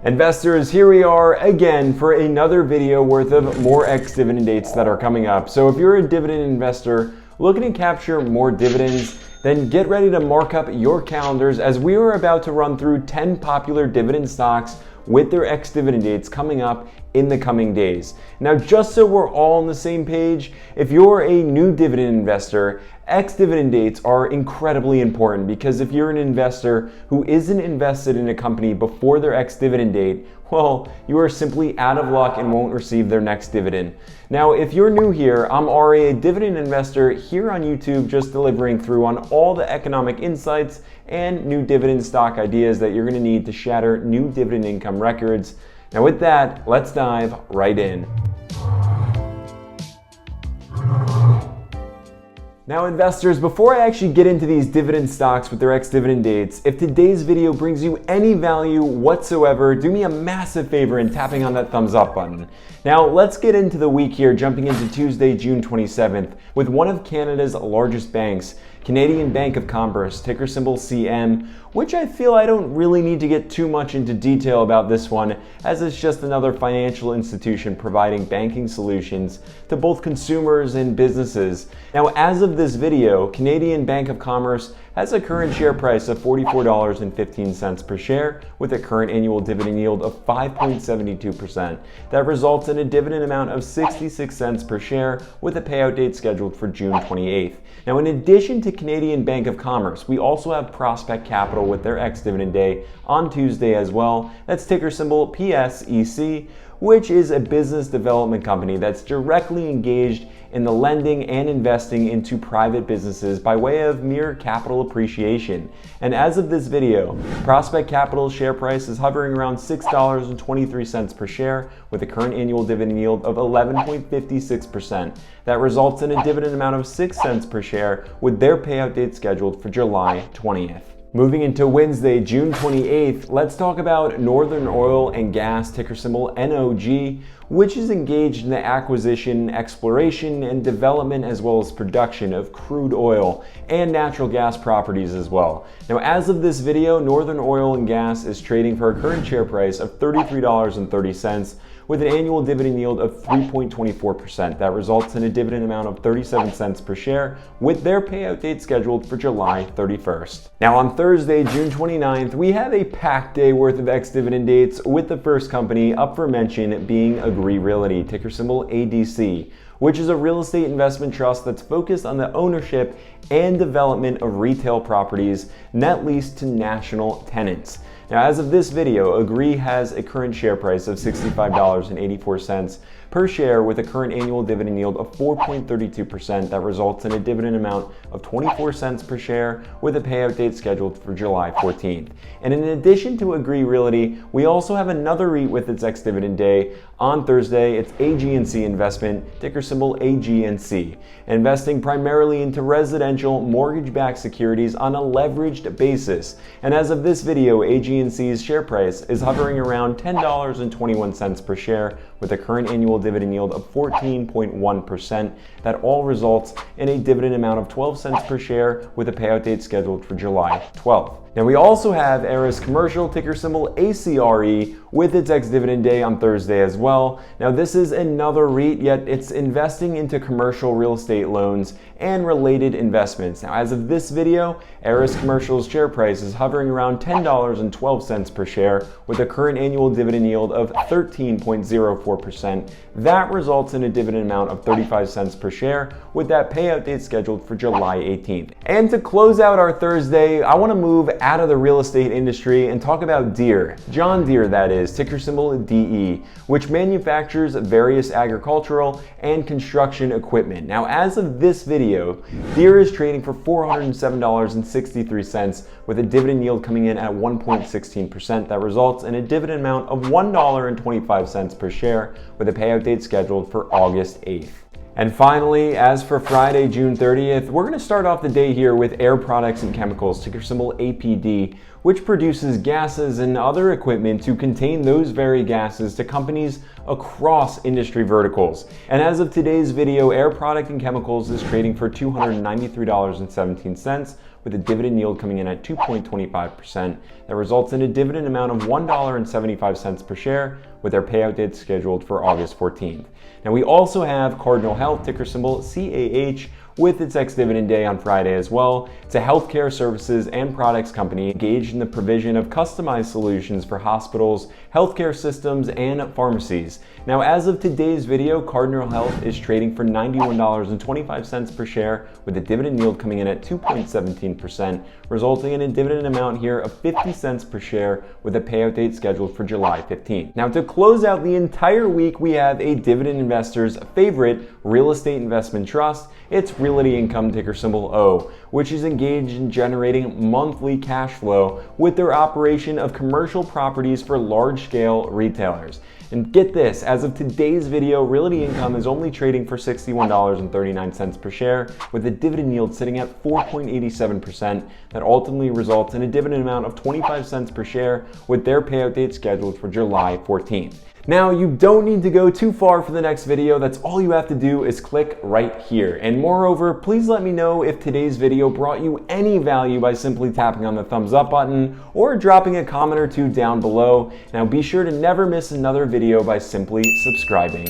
Investors, here we are again for another video worth of more ex-dividend dates that are coming up. So if you're a dividend investor looking to capture more dividends, then get ready to mark up your calendars as we are about to run through 10 popular dividend stocks with their ex-dividend dates coming up in the coming days. Now, just so we're all on the same page, if you're a new dividend investor, ex-dividend dates are incredibly important because if you're an investor who isn't invested in a company before their ex-dividend date, well, you are simply out of luck and won't receive their next dividend. Now, if you're new here, I'm Ari, a dividend investor here on YouTube, just delivering through on all the economic insights and new dividend stock ideas that you're going to need to shatter new dividend income records. Now with that, let's dive right in. Now investors, before I actually get into these dividend stocks with their ex-dividend dates, if today's video brings you any value whatsoever, do me a massive favor in tapping on that thumbs up button. Now let's get into the week here, jumping into Tuesday, June 27th, with one of Canada's largest banks, Canadian Bank of Commerce, ticker symbol CM, which I feel I don't really need to get too much into detail about this one, as it's just another financial institution providing banking solutions to both consumers and businesses. Now, as of this video, Canadian Bank of Commerce has a current share price of $44.15 per share with a current annual dividend yield of 5.72%. That results in a dividend amount of 66 cents per share with a payout date scheduled for June 28th. Now, in addition to Canadian Bank of Commerce, we also have Prospect Capital with their ex-dividend day on Tuesday as well. That's ticker symbol PSEC, which is a business development company that's directly engaged in the lending and investing into private businesses by way of mere capital appreciation. And as of this video, Prospect Capital's share price is hovering around $6.23 per share with a current annual dividend yield of 11.56%. That results in a dividend amount of 6 cents per share with their payout date scheduled for July 20th. Moving into Wednesday, June 28th, let's talk about Northern Oil and Gas, ticker symbol NOG, which is engaged in the acquisition, exploration, and development as well as production of crude oil and natural gas properties as well. Now, as of this video, Northern Oil and Gas is trading for a current share price of $33.30 with an annual dividend yield of 3.24%. That results in a dividend amount of 37 cents per share with their payout date scheduled for July 31st. Now on Thursday, June 29th, we have a packed day worth of ex-dividend dates with the first company up for mention being Agree Realty, ticker symbol ADC, which is a real estate investment trust that's focused on the ownership and development of retail properties net leased to national tenants. Now, as of this video, Agree has a current share price of $65.84 per share with a current annual dividend yield of 4.32%. That results in a dividend amount of 24 cents per share with a payout date scheduled for July 14th. And in addition to Agree Realty, we also have another REIT with its ex-dividend day on Thursday. It's AG&C Investment, ticker symbol AG&C, investing primarily into residential mortgage-backed securities on a leveraged basis. And as of this video, AG&C's share price is hovering around $10.21 per share with a current annual dividend yield of 14.1%. That all results in a dividend amount of 12 cents per share with a payout date scheduled for July 12th. Now we also have Aris Commercial, ticker symbol ACRE, with its ex-dividend day on Thursday as well. Now this is another REIT, yet it's investing into commercial real estate loans and related investments. Now as of this video, Aris Commercial's share price is hovering around $10.12 per share with a current annual dividend yield of 13.04%. That results in a dividend amount of 35 cents per share with that payout date scheduled for July 18th. And to close out our Thursday, I want to move out of the real estate industry and talk about Deere, John Deere that is, ticker symbol DE, which manufactures various agricultural and construction equipment. Now as of this video, Deere is trading for $407.63 with a dividend yield coming in at 1.16%. That results in a dividend amount of $1.25 per share with a payout date scheduled for August 8th. And finally, as for Friday, June 30th, we're going to start off the day here with Air Products and Chemicals, ticker symbol APD, which produces gases and other equipment to contain those very gases to companies across industry verticals. And as of today's video, Air Product and Chemicals is trading for $293.17 with a dividend yield coming in at 2.25%. That results in a dividend amount of $1.75 per share, with their payout date scheduled for August 14th. Now we also have Cardinal Health, ticker symbol CAH, with its ex-dividend day on Friday as well. It's a healthcare services and products company engaged in the provision of customized solutions for hospitals, healthcare systems, and pharmacies. Now, as of today's video, Cardinal Health is trading for $91.25 per share, with a dividend yield coming in at 2.17%, resulting in a dividend amount here of 50 cents per share, with a payout date scheduled for July 15th. Now, to close out the entire week, we have a dividend investor's favorite real estate investment trust. It's Realty Income, ticker symbol O, which is engaged in generating monthly cash flow with their operation of commercial properties for large-scale retailers. And get this, as of today's video, Realty Income is only trading for $61.39 per share, with a dividend yield sitting at 4.87%. That ultimately results in a dividend amount of 25 cents per share, with their payout date scheduled for July 14th. Now, you don't need to go too far for the next video. That's all you have to do is click right here. And moreover, please let me know if today's video brought you any value by simply tapping on the thumbs up button or dropping a comment or two down below. Now, be sure to never miss another video by simply subscribing.